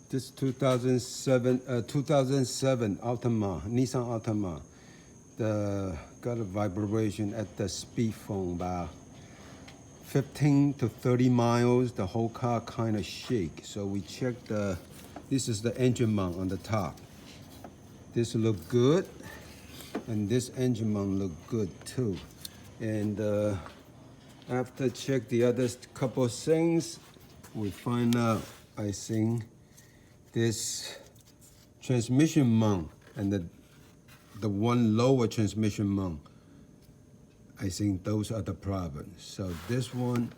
This 2007 Altima, Nissan Altima, got a vibration at the speed phone about 15 to 30 miles. The whole car kind of shake. So we checked this is the engine mount on the top. This look good, and this engine mount look good too. And after check the other couple of things, we find out, I think, this transmission mount and the one lower transmission mount, I think those are the problems. So this one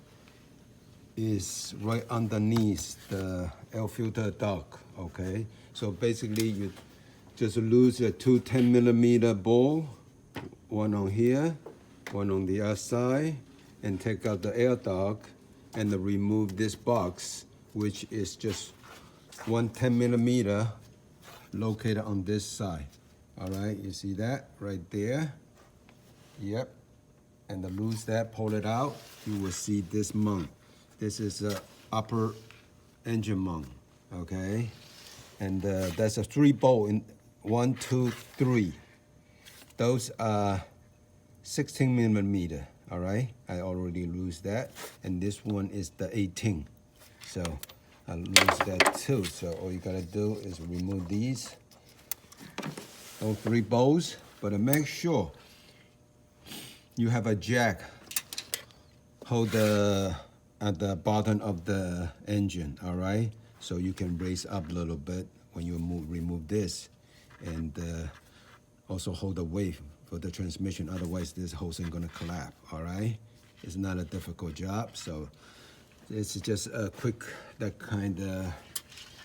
is right underneath the air filter duct, okay? So basically you just lose a two 10mm ball, one on here, one on the other side, and take out the air duct and remove this box, which is just one 10mm located on this side. All right, you see that right there? Yep. And to lose that, pull it out, you will see this mount. This is the upper engine mount, okay? And that's a 3 bolt in 1, 2, 3. Those are 16mm, all right? I already lose that. And this one is the 18. So I lose that too. So all you gotta do is remove these, those 3 bolts, but make sure you have a jack hold at the bottom of the engine, all right? So you can raise up a little bit when you remove this, and also hold the weight for the transmission. Otherwise, this whole thing gonna collapse, all right? It's not a difficult job, so it's just a quick, that kind of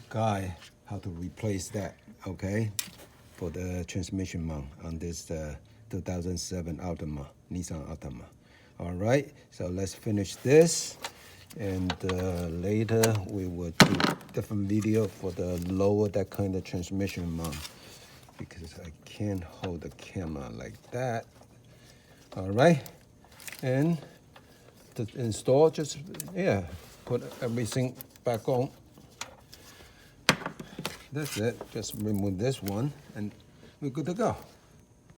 guide how to replace that, okay? For the transmission mount on this 2007 Altima, Nissan Altima. All right, so let's finish this, and later we will do different video for the lower that kind of transmission mount, because I can't hold the camera like that. All right, and to install, just put everything back on. That's it. Just remove this one, and we're good to go.